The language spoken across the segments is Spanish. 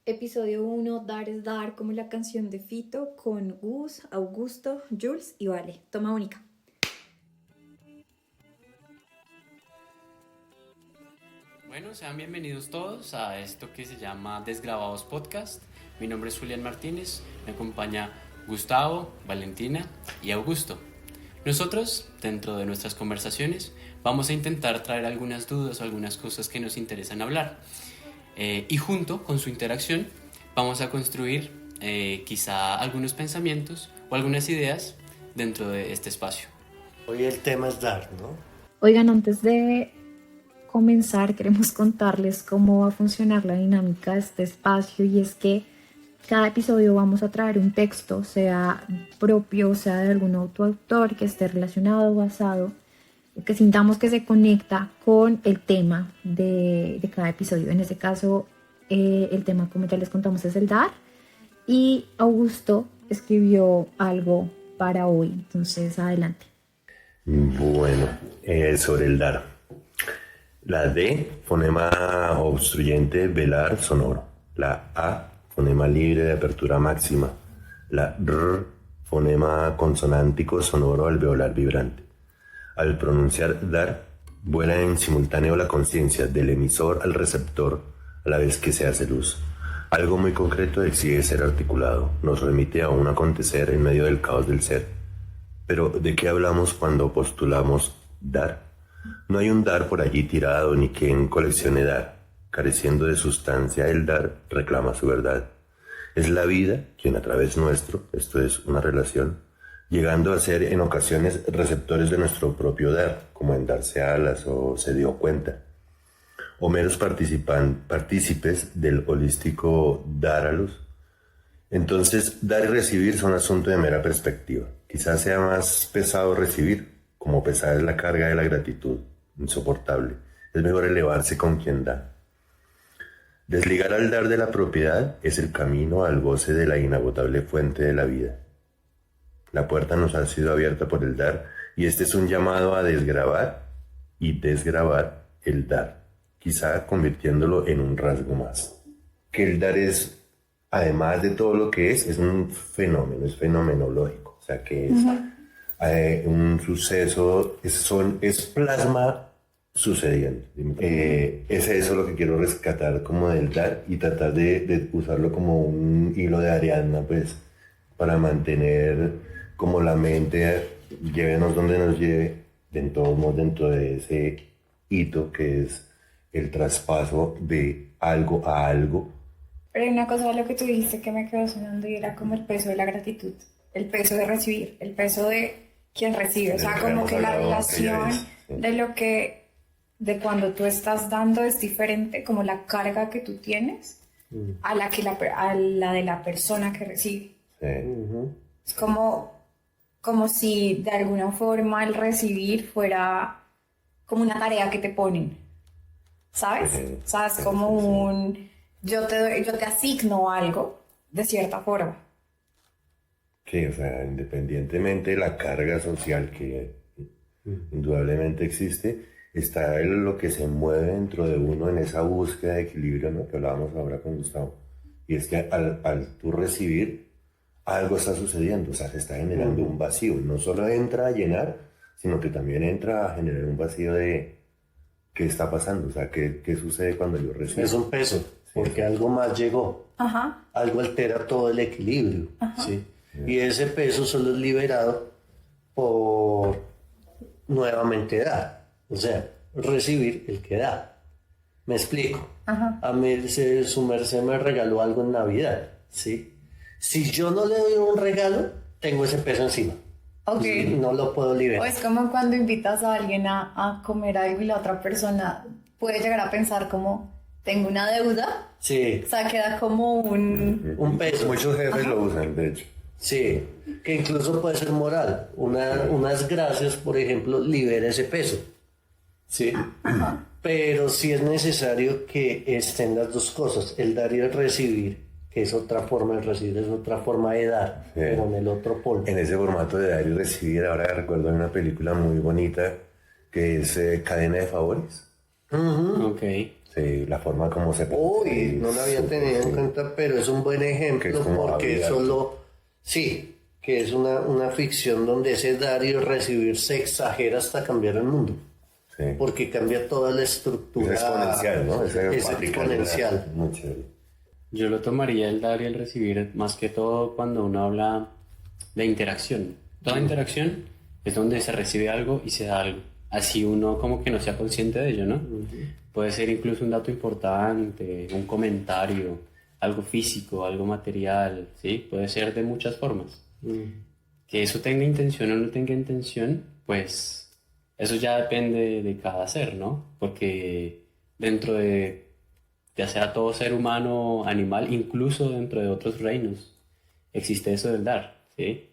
Episodio 1, Dar es Dar, como la canción de Fito, con Gus, Augusto, Jules y Vale. Toma única. Bueno, sean bienvenidos todos a esto que se llama Desgrabados Podcast. Mi nombre es Julián Martínez, me acompaña Gustavo, Valentina y Augusto. Nosotros, dentro de nuestras conversaciones, vamos a intentar traer algunas dudas o algunas cosas que nos interesan hablar. Y junto con su interacción vamos a construir quizá algunos pensamientos o algunas ideas dentro de este espacio. Hoy el tema es dar, ¿no? Oigan, antes de comenzar queremos contarles cómo va a funcionar la dinámica de este espacio, y es que cada episodio vamos a traer un texto, sea propio, sea de algún autor que esté relacionado o basado, que sintamos que se conecta con el tema de cada episodio. En este caso, el tema, como ya les contamos, es el dar, y Augusto escribió algo para hoy, entonces adelante. Bueno, sobre el dar. La D, fonema obstruyente velar sonoro. La A, fonema libre de apertura máxima. La R, fonema consonántico sonoro alveolar vibrante. Al pronunciar dar, vuela en simultáneo la conciencia del emisor al receptor a la vez que se hace luz. Algo muy concreto exige ser articulado, nos remite a un acontecer en medio del caos del ser. Pero ¿de qué hablamos cuando postulamos dar? No hay un dar por allí tirado ni quien coleccione dar. Careciendo de sustancia, el dar reclama su verdad. Es la vida quien a través nuestro, esto es una relación, llegando a ser en ocasiones receptores de nuestro propio dar, como en darse alas o se dio cuenta, o meros partícipes del holístico dar a luz. Entonces, dar y recibir son asunto de mera perspectiva. Quizás sea más pesado recibir, como pesada es la carga de la gratitud, insoportable. Es mejor elevarse con quien da. Desligar al dar de la propiedad es el camino al goce de la inagotable fuente de la vida. La puerta nos ha sido abierta por el dar, y este es un llamado a desgravar y desgravar el dar, quizá convirtiéndolo en un rasgo más. Que el dar es, además de todo lo que es un fenómeno, es fenomenológico, o sea que es un suceso, es plasma sucediendo. Es eso lo que quiero rescatar como del dar, y tratar de usarlo como un hilo de Ariadna, pues, para mantener como la mente, llévenos donde nos lleve, dentro de ese hito que es el traspaso de algo a algo. Pero hay una cosa de lo que tú dijiste que me quedó sonando, y era como el peso de la gratitud, el peso de recibir, el peso de quien recibe, o sea, como que la relación de lo que, de cuando tú estás dando es diferente, como la carga que tú tienes a la de la persona que recibe. Sí. Es como si de alguna forma el recibir fuera como una tarea que te ponen, ¿sabes? O sea, es como un... yo te asigno algo de cierta forma. Que, o sea, independientemente de la carga social que indudablemente existe, está lo que se mueve dentro de uno en esa búsqueda de equilibrio, ¿no? Que hablábamos ahora con Gustavo. Y es que al tú recibir, algo está sucediendo, o sea, se está generando un vacío. No solo entra a llenar, sino que también entra a generar un vacío de qué está pasando, o sea, qué sucede cuando yo recibo. Es un peso, porque algo más llegó. Ajá. Algo altera todo el equilibrio. ¿Sí? Y ese peso solo es liberado por nuevamente dar. O sea, recibir el que da. Me explico. Ajá. A mí su merced me regaló algo en Navidad. ¿Sí? Si yo no le doy un regalo, tengo ese peso encima. Ok. No lo puedo O liberar. es como cuando invitas a alguien a comer algo y la otra persona puede llegar a pensar como, tengo una deuda. Sí, O sea, queda como un peso. Muchos jefes lo usan, de hecho. Sí, que incluso puede ser moral. Unas gracias, por ejemplo, libera ese peso. Sí. Pero sí es necesario que estén las dos cosas, el dar y el recibir, que es otra forma de recibir, es otra forma de dar, con el otro polo. En ese formato de dar y recibir, ahora recuerdo una película muy bonita que es Cadena de Favores. Ok. Sí, la forma como se... Uy, no lo había tenido en cuenta, pero es un buen ejemplo Que es como porque abierto. solo, sí, que es una ficción donde ese dar y recibir se exagera hasta cambiar el mundo, Sí. porque cambia toda la estructura. Es exponencial, ¿no? Es aplicar exponencial. Muy chévere. Yo lo tomaría el dar y el recibir más que todo cuando uno habla de interacción. Toda interacción es donde se recibe algo y se da algo. Así uno como que no sea consciente de ello, ¿no? Puede ser incluso un dato importante, un comentario, algo físico, algo material, ¿sí? Puede ser de muchas formas. Que eso tenga intención o no tenga intención, pues eso ya depende de cada ser, ¿no? Porque dentro de, ya sea todo ser humano, animal, incluso dentro de otros reinos, existe eso del dar, ¿sí?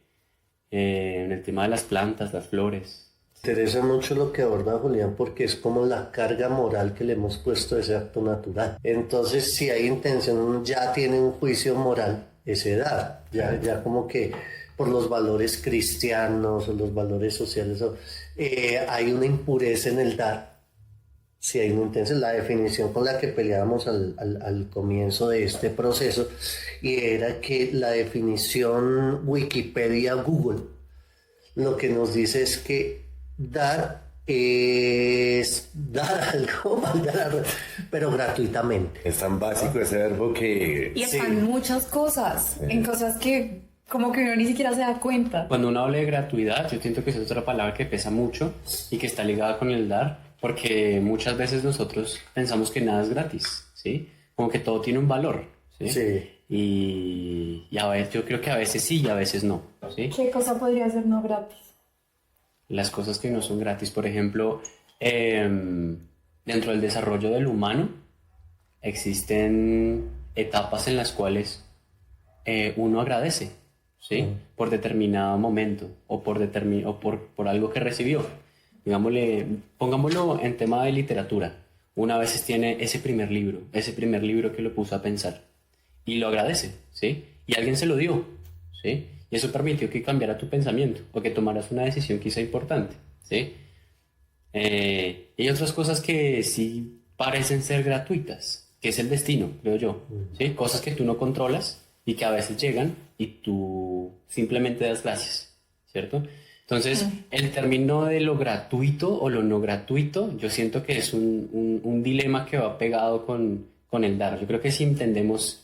En el tema de las plantas, las flores. Me interesa mucho lo que aborda Julián porque es como la carga moral que le hemos puesto a ese acto natural. Entonces, si hay intención, uno ya tiene un juicio moral, ese dar, ya como que por los valores cristianos o los valores sociales, hay una impureza en el dar. Si hay una intención, la definición con la que peleábamos al comienzo de este proceso, y era que la definición Wikipedia Google lo que nos dice es que dar es dar algo, pero gratuitamente. Es tan básico ese verbo que... Y están en muchas cosas, en cosas que como que uno ni siquiera se da cuenta. Cuando uno habla de gratuidad, yo siento que esa es otra palabra que pesa mucho y que está ligada con el dar, porque muchas veces nosotros pensamos que nada es gratis, ¿sí? Como que todo tiene un valor, ¿sí? Sí. Y a veces, yo creo que a veces sí y a veces no, ¿sí? ¿Qué cosa podría ser no gratis? Las cosas que no son gratis, por ejemplo, dentro del desarrollo del humano existen etapas en las cuales uno agradece, ¿sí? Por determinado momento o por algo que recibió. Digámosle, pongámoslo en tema de literatura. Una vez tiene ese primer libro que lo puso a pensar y lo agradece, ¿sí? Y alguien se lo dio, ¿sí? Y eso permitió que cambiara tu pensamiento o que tomaras una decisión quizá importante, ¿sí? Y hay otras cosas que sí parecen ser gratuitas, que es el destino, creo yo, ¿sí? Cosas que tú no controlas y que a veces llegan y tú simplemente das gracias, ¿cierto? Entonces, el término de lo gratuito o lo no gratuito, yo siento que es un dilema que va pegado con el dar. Yo creo que si intentamos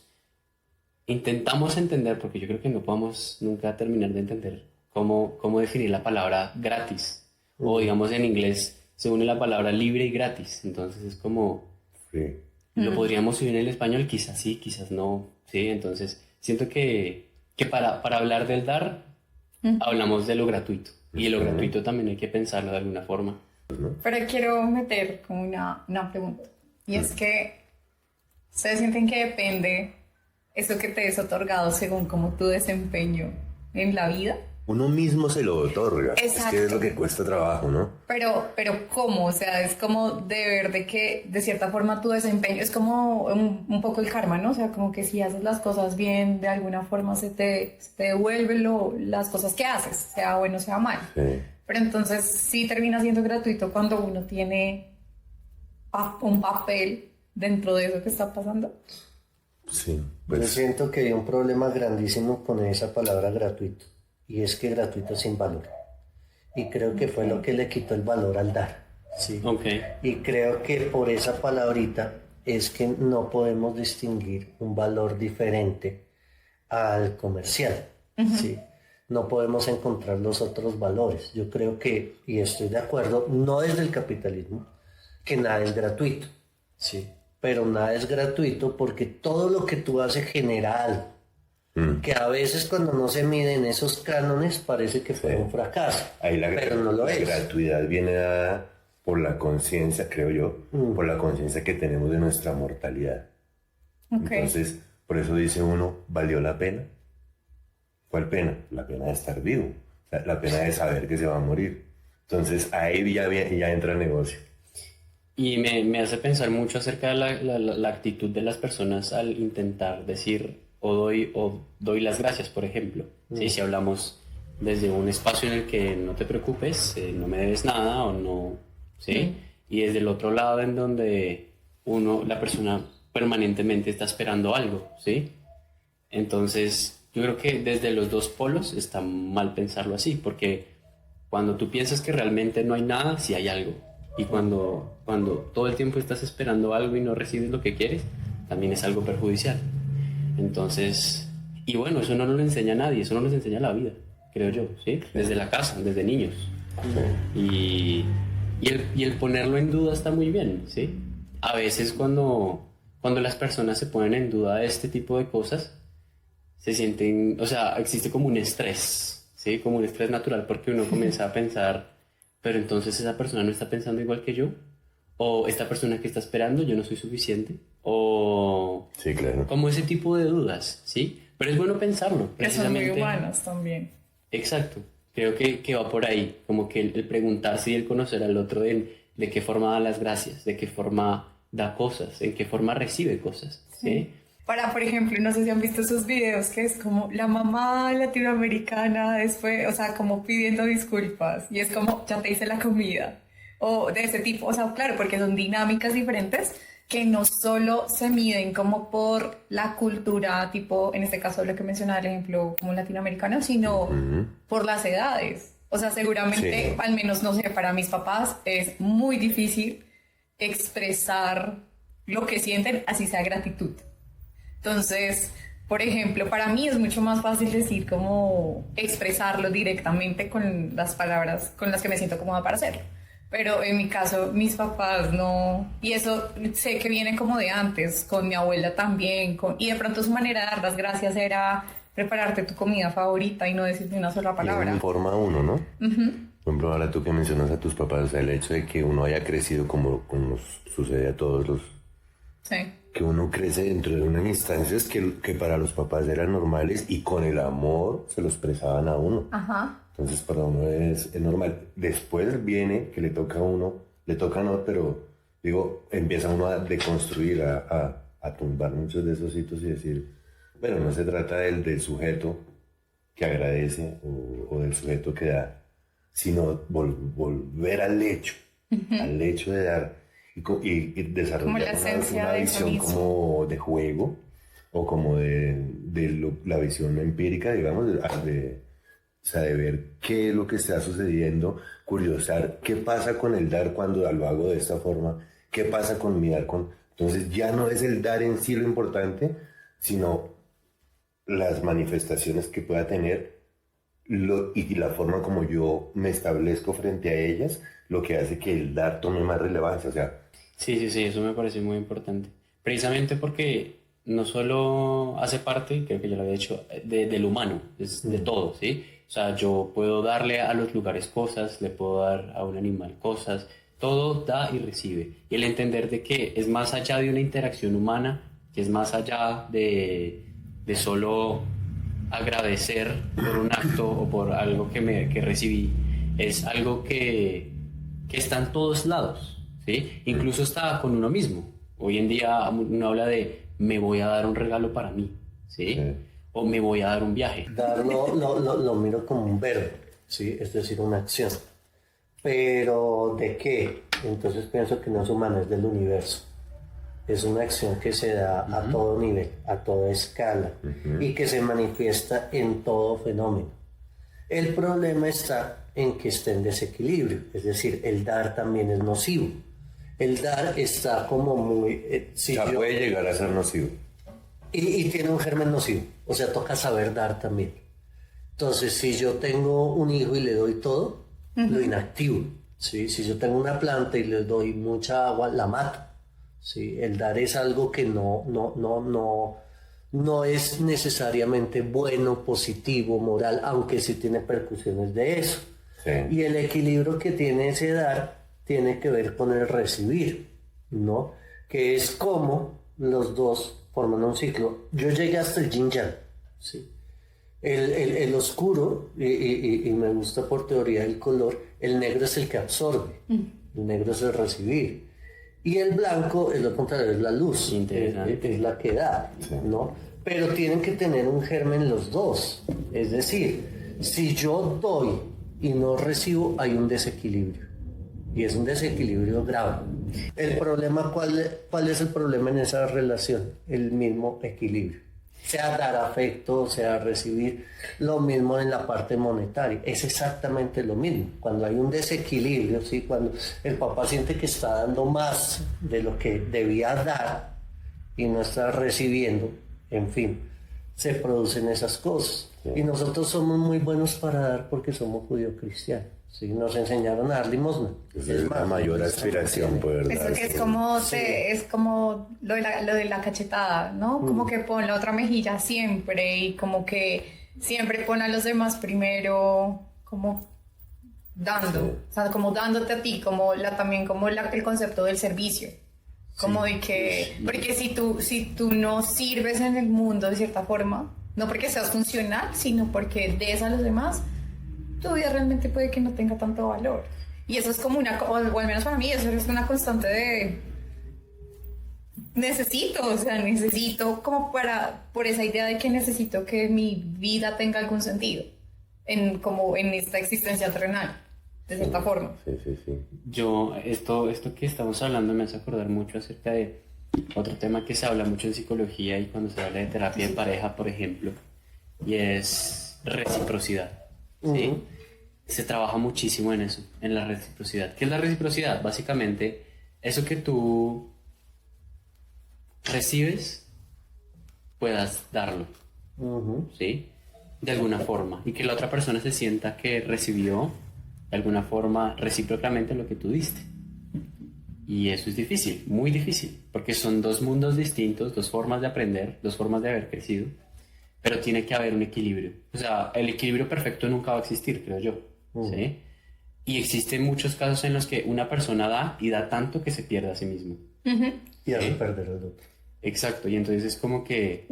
entender, porque yo creo que no podemos nunca terminar de entender cómo definir la palabra gratis. O digamos en inglés se une la palabra libre y gratis. Entonces es como... Sí. ¿Lo podríamos unir en el español? Quizás sí, quizás no. Sí, entonces siento que para hablar del dar, hablamos de lo gratuito. Y de lo gratuito también hay que pensarlo de alguna forma. Pero quiero meter como una pregunta. Y es que ustedes sienten que depende eso que te es otorgado según como tu desempeño en la vida. Uno mismo se lo otorga. Exacto. Es que es lo que cuesta trabajo, ¿no? Pero ¿cómo? O sea, es como de ver de que de cierta forma tu desempeño es como un poco el karma, ¿no? O sea, como que si haces las cosas bien, de alguna forma se te devuelven las cosas que haces, sea bueno, sea mal. Sí. Pero entonces sí termina siendo gratuito cuando uno tiene un papel dentro de eso que está pasando. Sí, Yo pues siento que hay un problema grandísimo con esa palabra gratuito, y es que gratuito es sin valor. Y creo que fue lo que le quitó el valor al dar. ¿Sí? Ok. Y creo que por esa palabrita es que no podemos distinguir un valor diferente al comercial. ¿Sí? No podemos encontrar los otros valores. Yo creo que, y estoy de acuerdo, no desde el capitalismo, que nada es gratuito. ¿Sí? Pero nada es gratuito porque todo lo que tú haces genera algo. Que a veces cuando no se miden esos cánones parece que fue un fracaso, ahí pero no lo la es. gratuidad viene dada por la conciencia, creo yo, por la conciencia que tenemos de nuestra mortalidad. Ok. Entonces, por eso dice uno, ¿valió la pena? ¿Cuál pena? La pena de estar vivo, la pena de saber que se va a morir. Entonces, ahí ya entra el negocio. Y me hace pensar mucho acerca de la actitud de las personas al intentar decir o doy las gracias, por ejemplo. ¿Sí? Si hablamos desde un espacio en el que no te preocupes, no me debes nada o no, ¿sí? Y desde el otro lado en donde la persona permanentemente está esperando algo, ¿sí? Entonces, yo creo que desde los dos polos está mal pensarlo así, porque cuando tú piensas que realmente no hay nada, sí hay algo. Y cuando todo el tiempo estás esperando algo y no recibes lo que quieres, también es algo perjudicial. Entonces, y bueno, eso no nos lo enseña nadie, eso no nos enseña la vida, creo yo, ¿sí? Desde la casa, desde niños. Y el ponerlo en duda está muy bien, ¿sí? A veces cuando las personas se ponen en duda de este tipo de cosas, se sienten, o sea, existe como un estrés, ¿sí? Como un estrés natural, porque uno comienza a pensar, pero entonces esa persona no está pensando igual que yo, o esta persona que está esperando, yo no soy suficiente, o... Sí, claro. Como ese tipo de dudas, ¿sí? Pero es bueno pensarlo, Que son muy precisamente. humanas también. Exacto, creo que va por ahí, como que el preguntarse y el conocer al otro de qué forma da las gracias, de qué forma da cosas, en qué forma recibe cosas, ¿sí? Por ejemplo, no sé si han visto esos videos que es como la mamá latinoamericana después, o sea, como pidiendo disculpas y es como, ya te hice la comida, o de ese tipo, o sea, claro, porque son dinámicas diferentes que no solo se miden como por la cultura, tipo, en este caso lo que mencionaba el ejemplo como latinoamericano, sino por las edades. O sea, seguramente, al menos, no sé, para mis papás es muy difícil expresar lo que sienten, así sea gratitud. Entonces, por ejemplo, para mí es mucho más fácil decir como expresarlo directamente con las palabras con las que me siento cómoda para hacerlo. Pero en mi caso, mis papás no, y eso sé que viene como de antes, con mi abuela también, y de pronto su manera de dar las gracias era prepararte tu comida favorita y no decirte una sola palabra. Y en forma uno, ¿no? Por ejemplo, ahora tú que mencionas a tus papás, o sea, el hecho de que uno haya crecido como nos sucede a todos los... Sí. Que uno crece dentro de unas instancias que para los papás eran normales y con el amor se lo expresaban a uno. Ajá. Entonces para uno es normal. Después viene que le toca a uno, le toca no, pero digo, empieza uno a deconstruir, a tumbar muchos de esos hitos y decir, bueno, no se trata del sujeto que agradece o del sujeto que da, sino volver al hecho de dar. Y desarrollar una visión como de juego o como de la visión empírica, digamos, o sea, de ver qué es lo que está sucediendo, curiosar qué pasa con el dar cuando lo hago de esta forma, qué pasa con mi dar Entonces ya no es el dar en sí lo importante, sino las manifestaciones que pueda tener y la forma como yo me establezco frente a ellas, lo que hace que el dar tome más relevancia, o sea... Sí, eso me parece muy importante. Precisamente porque no solo hace parte, creo que ya lo había dicho, del humano, es de todo, ¿sí? O sea, yo puedo darle a los lugares cosas, le puedo dar a un animal cosas, todo da y recibe. Y el entender de que es más allá de una interacción humana, que es más allá de solo agradecer por un acto o por algo que recibí, es algo que está en todos lados. ¿Sí? Incluso está con uno mismo. Hoy en día uno habla de me voy a dar un regalo para mí, ¿sí? O me voy a dar un viaje. Dar lo miro como un verbo, ¿sí? Es decir, una acción. Pero ¿de qué? Entonces pienso que no es humana, es del universo. Es una acción que se da a todo nivel, a toda escala, y que se manifiesta en todo fenómeno. El problema está en que esté en desequilibrio, es decir, el dar también es nocivo. El dar está como muy... puede llegar a ser nocivo. Y tiene un germen nocivo, o sea, toca saber dar también. Entonces, si yo tengo un hijo y le doy todo, lo inactivo. ¿Sí? Si yo tengo una planta y le doy mucha agua, la mato. ¿Sí? El dar es algo que no es necesariamente bueno, positivo, moral, aunque sí tiene percusiones de eso. Sí. Y el equilibrio que tiene ese dar tiene que ver con el recibir, ¿no? Que es como los dos forman un ciclo. Yo llegué hasta el yin yang, ¿sí? El oscuro, y me gusta por teoría del color, el negro es el que absorbe, el negro es el recibir. Y el blanco es lo contrario, es la luz, es la que da, ¿no? Pero tienen que tener un germen los dos. Es decir, si yo doy y no recibo, hay un desequilibrio. Y es un desequilibrio grave. El problema, ¿cuál es el problema en esa relación? El mismo equilibrio. Sea dar afecto, sea recibir, lo mismo en la parte monetaria. Es exactamente lo mismo. Cuando hay un desequilibrio, ¿sí? Cuando el papá siente que está dando más de lo que debía dar y no está recibiendo, en fin, se producen esas cosas. Y nosotros somos muy buenos para dar porque somos judío-cristianos. ¿Sí? Nos enseñaron a dar limosna. Es la mayor aspiración, poder dar. Eso que es como, es como lo de la cachetada, ¿no? Como que pon la otra mejilla siempre y como que siempre pon a los demás primero, como dando, o sea, como dándote a ti, como también como el concepto del servicio. Como de que, porque si tú no sirves en el mundo de cierta forma, no porque seas funcional, sino porque des a los demás, tu vida realmente puede que no tenga tanto valor. Y eso es como o al menos para mí, eso es una constante de necesito como por esa idea de que necesito que mi vida tenga algún sentido, como en esta existencia terrenal, de cierta forma. Sí. Yo, esto que estamos hablando me hace acordar mucho acerca de otro tema que se habla mucho en psicología y cuando se habla de terapia de pareja, por ejemplo, y es reciprocidad. ¿Sí? Se trabaja muchísimo en eso, en la reciprocidad. ¿Qué es la reciprocidad? Básicamente, eso que tú recibes, puedas darlo, ¿sí? De alguna forma. Y que la otra persona se sienta que recibió, de alguna forma, recíprocamente lo que tú diste. Y eso es difícil, muy difícil, porque son dos mundos distintos, dos formas de aprender, dos formas de haber crecido. Pero tiene que haber un equilibrio. O sea, el equilibrio perfecto nunca va a existir, creo yo. ¿Sí? Y existen muchos casos en los que una persona da y da tanto que se pierde a sí mismo. Y hace perder al otro. Exacto, y entonces es como que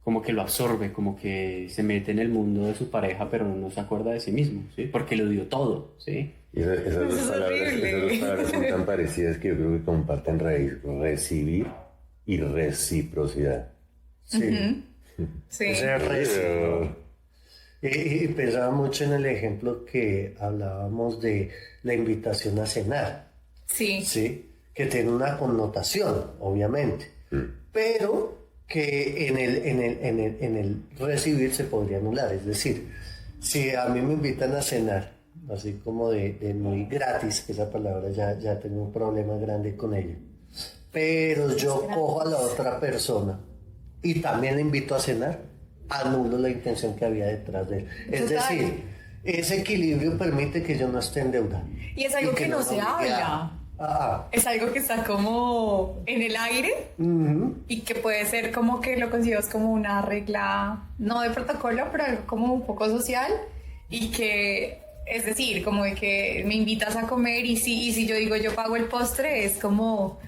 lo absorbe, como que se mete en el mundo de su pareja, pero no se acuerda de sí mismo, ¿sí? Porque lo dio todo, ¿sí? Y esas dos palabras son tan parecidas que yo creo que comparten raíz: recibir y reciprocidad. Sí. Sí. Ese es recíproco. Y pensaba mucho en el ejemplo que hablábamos de la invitación a cenar. Sí. Sí, que tiene una connotación, obviamente, pero que en el recibir se podría anular. Es decir, si a mí me invitan a cenar, así como de muy gratis, que esa palabra ya tengo un problema grande con ella, pero yo cojo a la otra persona y también la invito a cenar, anulo la intención que había detrás de él. Es decir, ese equilibrio permite que yo no esté en deuda. Y es algo que no se habla. Es algo que está como en el aire y que puede ser como que lo consideras como una regla, no de protocolo, pero algo como un poco social y que, es decir, como de que me invitas a comer y si yo digo yo pago el postre, es como...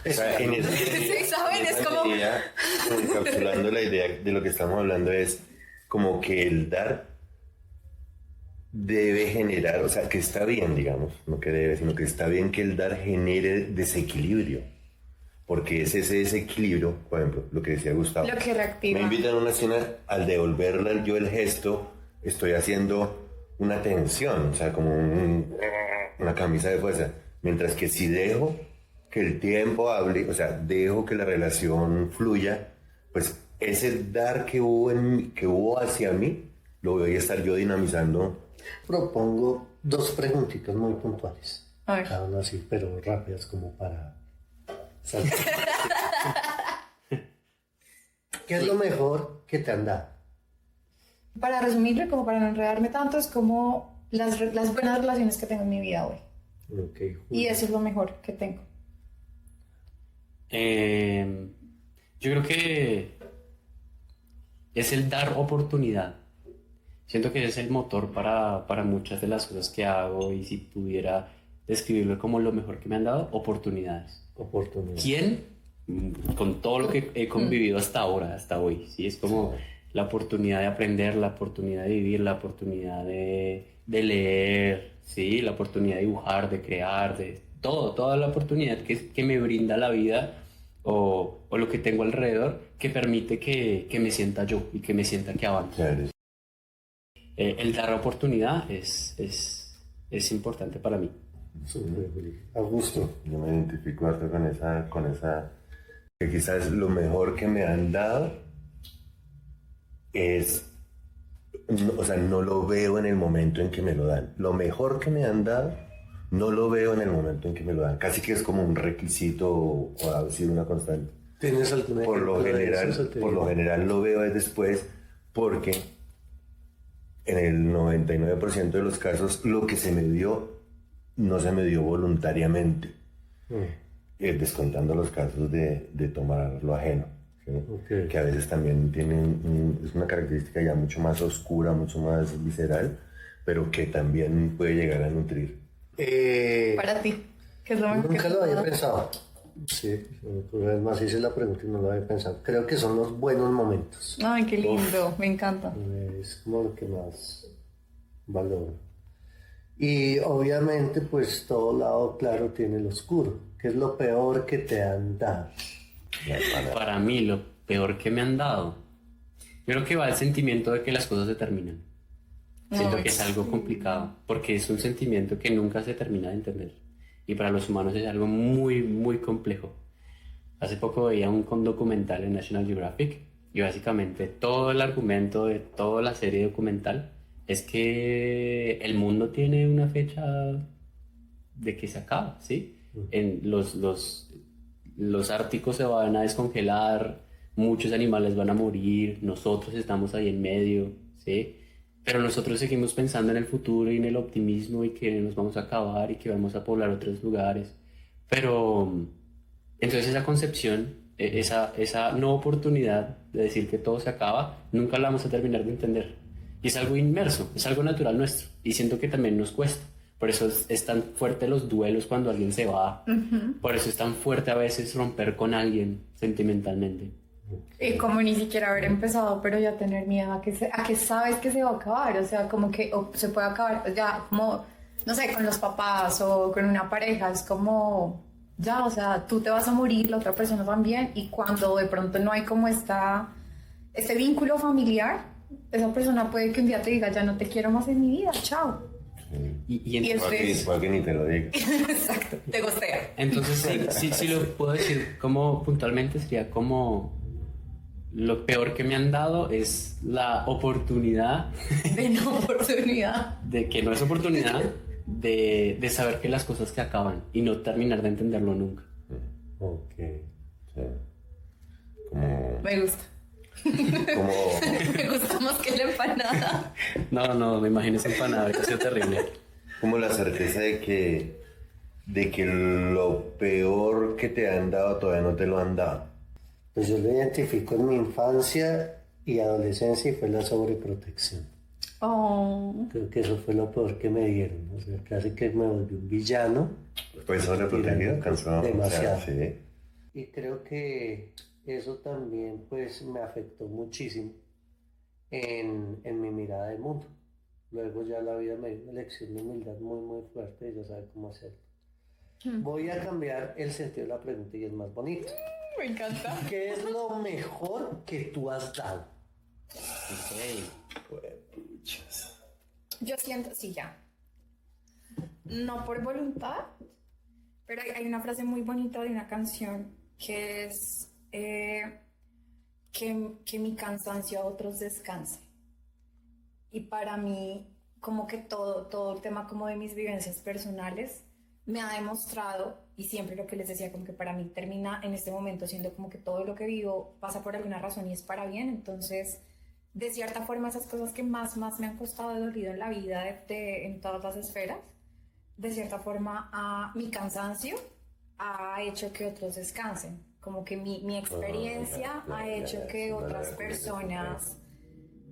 O sea, en esa, sí, ¿saben? Es como... idea, encapsulando la idea de lo que estamos hablando, es como que el dar debe generar, o sea, que está bien, digamos, no que debe, sino que está bien que el dar genere desequilibrio, porque es ese desequilibrio, por ejemplo, lo que decía Gustavo, lo que reactiva. me invitan a una cena, al devolverle yo el gesto, estoy haciendo una tensión, o sea, como una camisa de fuerza, mientras que si dejo que el tiempo hable, o sea, dejo que la relación fluya, pues ese dar que hubo hacia mí, lo voy a estar yo dinamizando. Propongo dos preguntitas muy puntuales. A ver. Cada una así, pero rápidas como para saltar. ¿Qué es lo mejor que te han dado? Para resumirlo, como para no enredarme tanto, es como las buenas relaciones que tengo en mi vida hoy. Okay, Y eso es lo mejor que tengo. Yo creo que es el dar oportunidad. Siento que es el motor para muchas de las cosas que hago y si pudiera describirlo como lo mejor que me han dado, oportunidades. ¿Quién? Con todo lo que he convivido hasta ahora, hasta hoy, ¿sí? Es como la oportunidad de aprender, la oportunidad de vivir, la oportunidad de leer, ¿sí? La oportunidad de dibujar, de crear, de toda la oportunidad que me brinda la vida o lo que tengo alrededor que permite que me sienta yo y que me sienta que avanzo. Claro. El dar oportunidad es importante para mí. Augusto. Yo me identifico harto con esa, que quizás lo mejor que me han dado es, o sea, no lo veo en el momento en que me lo dan. Lo mejor que me han dado, no lo veo en el momento en que me lo dan. Casi que es como un requisito o ha sido una constante. ¿Tienes alguna Por lo general lo veo después porque en el 99% de los casos lo que se me dio no se me dio voluntariamente, descontando los casos de tomar lo ajeno, ¿sí? Okay. Que a veces también tienen es una característica ya mucho más oscura, mucho más visceral, pero que también puede llegar a nutrir. Para ti, ¿qué es lo mejor Nunca que lo te ha había dado? pensado. Sí, una vez más hice la pregunta y no lo había pensado. Creo que son los buenos momentos. Ay, qué lindo, me encanta. Es como lo que más valoro. Y obviamente, pues todo lado claro tiene el oscuro, que es lo peor que te han dado. Para mí, lo peor que me han dado, yo creo que va el sentimiento de que las cosas se terminan. Siento que es algo complicado, porque es un sentimiento que nunca se termina de entender. Y para los humanos es algo muy, muy complejo. Hace poco veía un documental en National Geographic y básicamente todo el argumento de toda la serie documental es que el mundo tiene una fecha de que se acaba, ¿sí? En los árticos se van a descongelar, muchos animales van a morir, nosotros estamos ahí en medio, ¿sí? Pero nosotros seguimos pensando en el futuro y en el optimismo y que nos vamos a acabar y que vamos a poblar otros lugares. Pero entonces esa concepción, esa no oportunidad de decir que todo se acaba, nunca la vamos a terminar de entender. Y es algo inmerso, es algo natural nuestro. Y siento que también nos cuesta. Por eso es tan fuerte los duelos cuando alguien se va. Por eso es tan fuerte a veces romper con alguien sentimentalmente. Y como ni siquiera haber empezado, pero ya tener miedo a que sabes que se va a acabar, o sea, como que se puede acabar, ya como, no sé, con los papás o con una pareja, es como, ya, o sea, tú te vas a morir, la otra persona también, y cuando de pronto no hay como este vínculo familiar, esa persona puede que un día te diga, ya no te quiero más en mi vida, chao. Y eso es- Igual que ni te lo diga. Exacto, te gostea. entonces sí lo puedo decir como puntualmente, sería como lo peor que me han dado es la oportunidad De una oportunidad. de que no es oportunidad de saber que las cosas se acaban y no terminar de entenderlo nunca. Ok. Sí. Como, Me gusta. como Me gusta más que la empanada. No, me imagino esa empanada, que ha sido terrible. como la certeza de que lo peor que te han dado todavía no te lo han dado. Pues yo lo identifico en mi infancia y adolescencia y fue la sobreprotección. Oh. Creo que eso fue lo peor que me dieron. O sea, casi que me volví un villano. Pues sobreprotegido, cansado. Demasiado. O sea, sí. Y creo que eso también pues me afectó muchísimo en mi mirada del mundo. Luego ya la vida me dio una lección de humildad muy muy fuerte y ya sabe cómo hacerlo. Voy a cambiar el sentido de la pregunta y es más bonito. Me encanta. ¿Qué es lo mejor que tú has dado? Yo siento, sí, ya. No por voluntad, pero hay una frase muy bonita de una canción que es que mi cansancio a otros descanse. Y para mí, como que todo el tema como de mis vivencias personales me ha demostrado, y siempre lo que les decía, como que para mí termina en este momento siendo como que todo lo que vivo pasa por alguna razón y es para bien. Entonces, de cierta forma, esas cosas que más me han costado y dolido en la vida en todas las esferas, de cierta forma mi cansancio ha hecho que otros descansen. Como que mi experiencia ha hecho que otras personas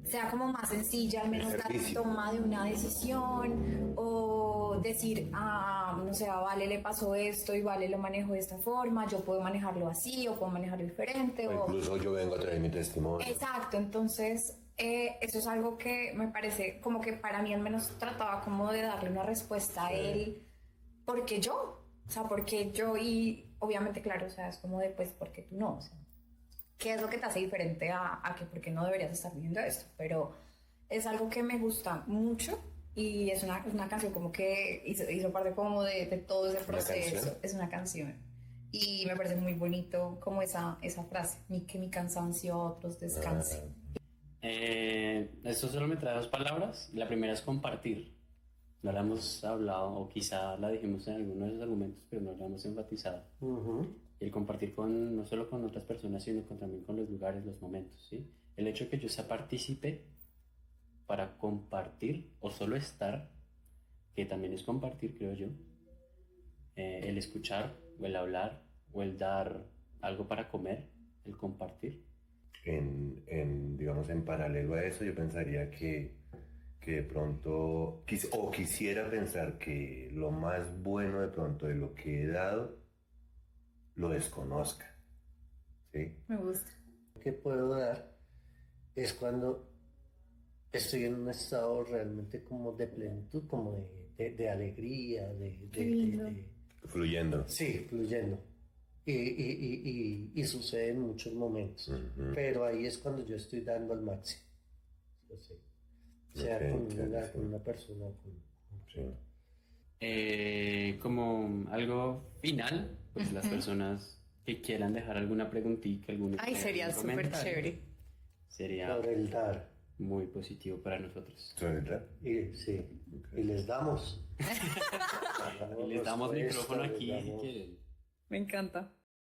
sea como más sencilla, al menos la toma de una decisión, o decir, no sé, a Vale le pasó esto y Vale lo manejo de esta forma, yo puedo manejarlo así o puedo manejarlo diferente. O incluso yo vengo a traer mi testimonio. Exacto, entonces eso es algo que me parece como que para mí al menos trataba como de darle una respuesta a él, porque yo, o sea, porque yo, y obviamente claro, o sea, es como de pues, ¿por qué tú no? O sea, ¿qué es lo que te hace diferente a que por qué no deberías estar viviendo esto? Pero es algo que me gusta mucho Y es una canción como que hizo parte como de todo ese proceso. canción? Es una canción. Y me parece muy bonito como esa frase, que mi cansancio a otros descanse. Esto solo me trae dos palabras. La primera es compartir. No la hemos hablado, o quizá la dijimos en alguno de esos argumentos, pero no la hemos enfatizado. Y el compartir no solo con otras personas, sino también con los lugares, los momentos, ¿sí? El hecho de que yo sea partícipe para compartir o solo estar, que también es compartir, creo yo. El escuchar, o el hablar, o el dar algo para comer, el compartir. Digamos, en paralelo a eso, yo pensaría que de pronto, o quisiera pensar que lo más bueno de pronto de lo que he dado, lo desconozca. ¿Sí? Me gusta. Lo que puedo dar es cuando estoy en un estado realmente como de plenitud, como de alegría, Fluyendo. sí, fluyendo. Y sucede en muchos momentos. Pero ahí es cuando yo estoy dando al máximo. Yo sé. Sea Ok, con un claro, lugar, sí. con una persona. Sí. Como algo final, pues las personas que quieran dejar alguna preguntita, Ay, sería súper chévere. Sería Sobre el dar. muy positivo para nosotros. ¿Sobre el rap? Y, sí. Y les damos. Y les damos respuesta, micrófono les aquí si damos- quieren. Me encanta.